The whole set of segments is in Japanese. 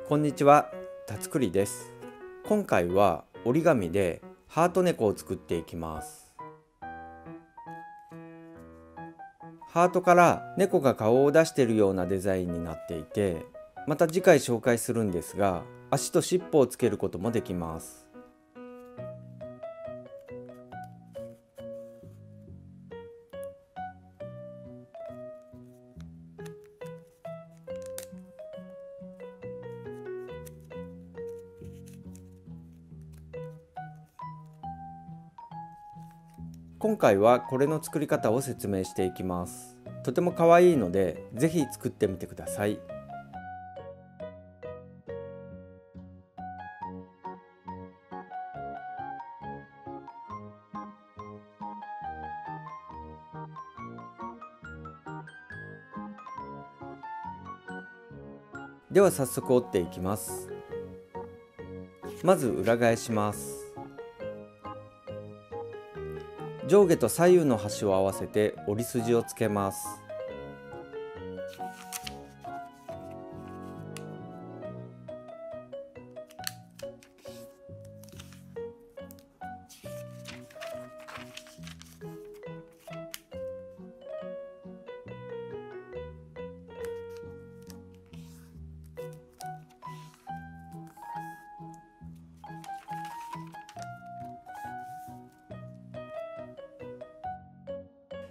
こんにちは、たつくりです。今回は折り紙でハート猫を作っていきます。ハートから猫が顔を出しているようなデザインになっていて、また次回紹介するんですが、足と尻尾をつけることもできます。今回はこれの作り方を説明していきます。とても可愛いので、ぜひ作ってみてください。では早速折っていきます。まず裏返します。上下と左右の端を合わせて折り筋をつけます。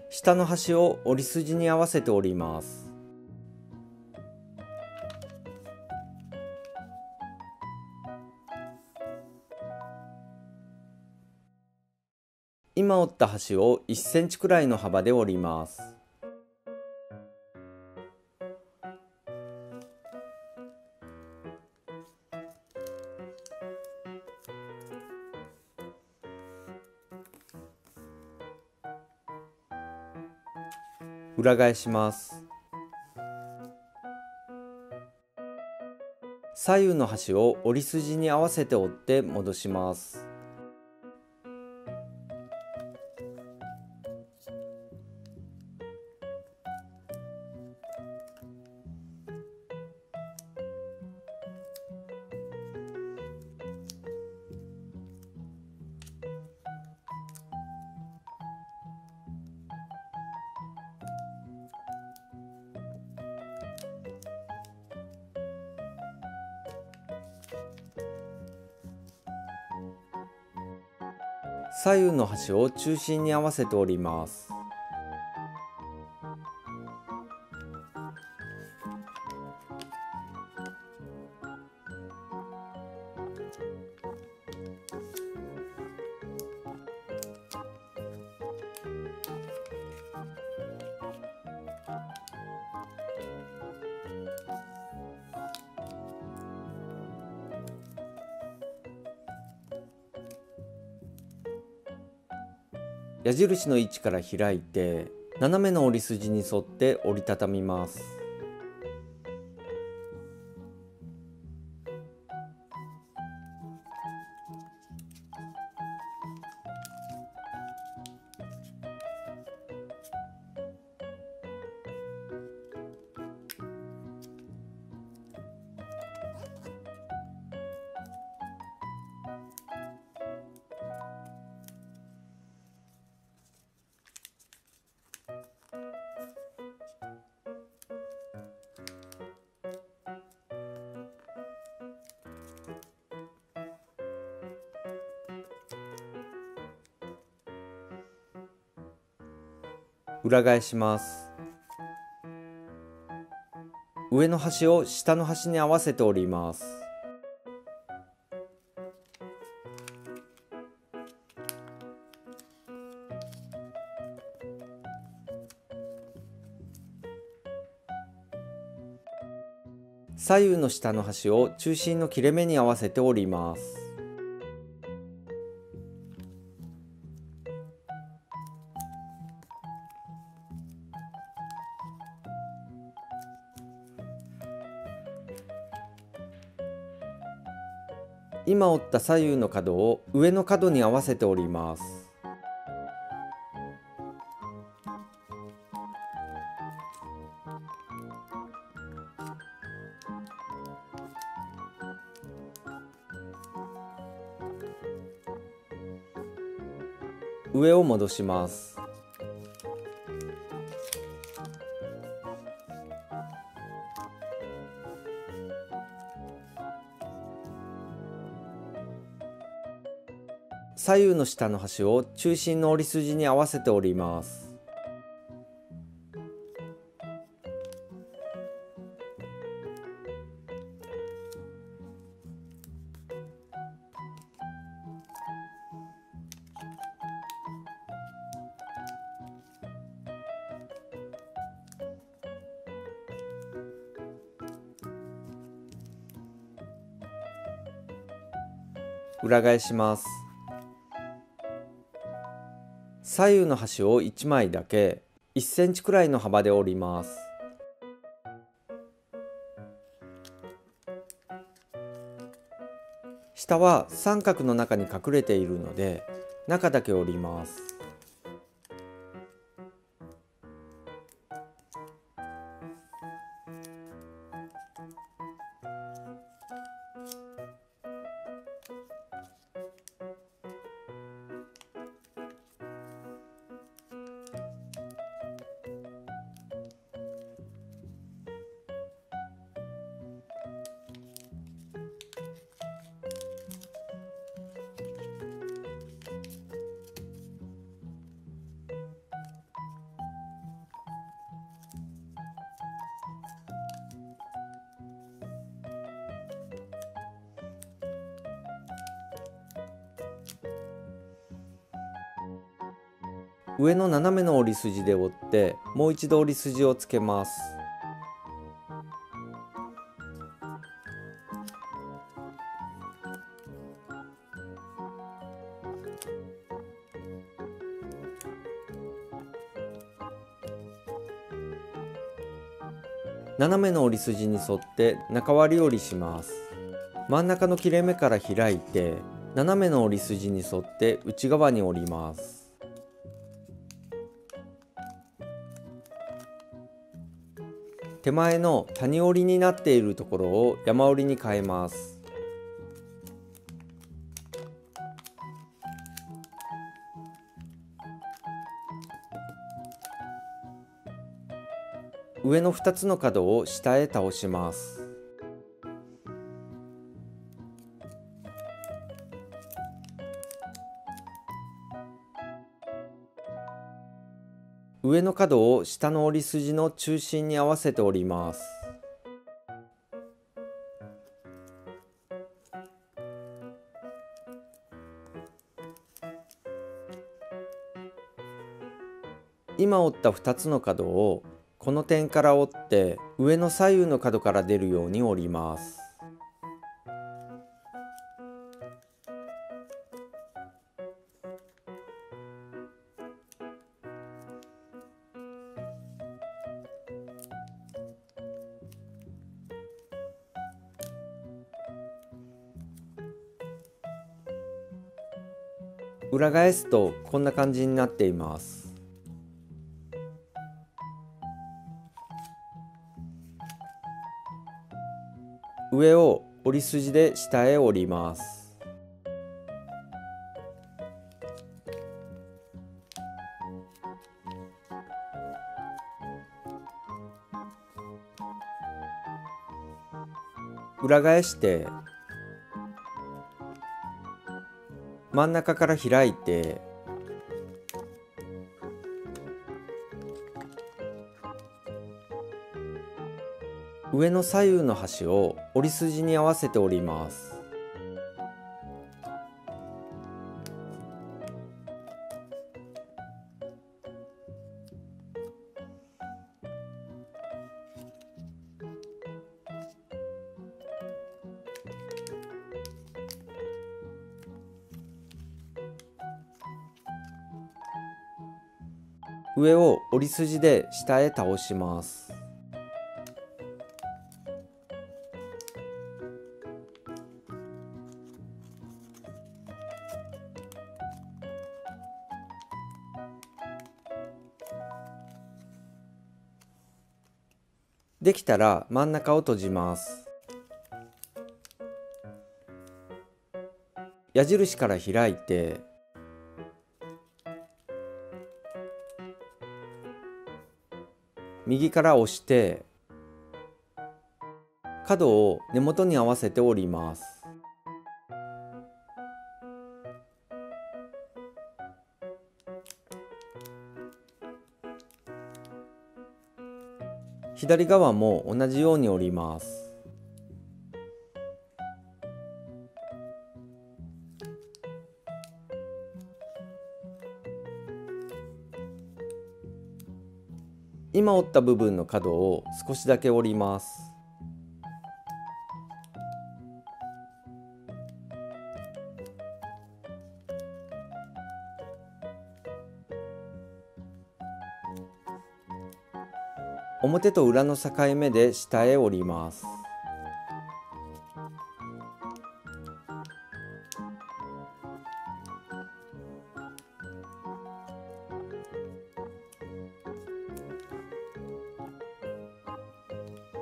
下の端を折り筋に合わせて折ります。今折った端を1センチくらいの幅で折ります。裏返します。左右の端を折り筋に合わせて折って戻します。左右の端を中心に合わせて折ります。矢印の位置から開いて斜めの折り筋に沿って折りたたみます。裏返します。上の端を下の端に合わせて折ります。左右の下の端を中心の切れ目に合わせて折ります。今折った左右の角を上の角に合わせて折ります。上を戻します。左右の下の端を中心の折り筋に合わせて折ります。裏返します。左右の端を1枚だけ1センチくらいの幅で折ります。下は三角の中に隠れているので中だけ折ります。上の斜めの折り筋で折ってもう一度折り筋をつけます。斜めの折り筋に沿って中割り折りします。真ん中の切れ目から開いて斜めの折り筋に沿って内側に折ります。手前の谷折りになっているところを山折りに変えます。上の2つの角を下へ倒します。上の角を下の折り筋の中心に合わせて折ります。今折った2つの角をこの点から折って上の左右の角から出るように折ります。裏返すとこんな感じになっています。上を折り筋で下へ折ります。裏返して真ん中から開いて上の左右の端を折り筋に合わせて折ります。上を折り筋で下へ倒します。できたら真ん中を閉じます。矢印から開いて右から押して角を根元に合わせて折ります。左側も同じように折ります。今折った部分の角を少しだけ折ります。表と裏の境目で下へ折ります。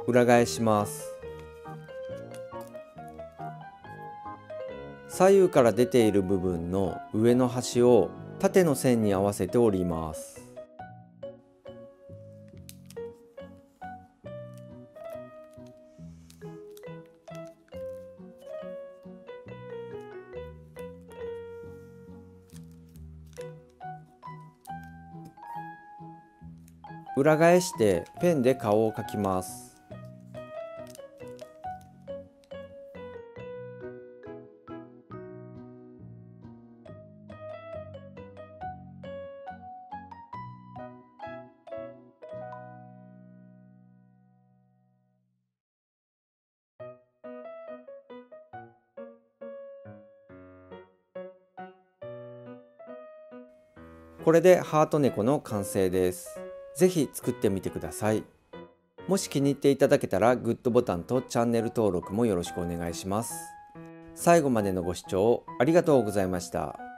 裏返します。左右から出ている部分の上の端を縦の線に合わせて折ります。裏返してペンで顔を描きます。これでハート猫の完成です。ぜひ作ってみてください。もし気に入っていただけたらグッドボタンとチャンネル登録もよろしくお願いします。最後までのご視聴ありがとうございました。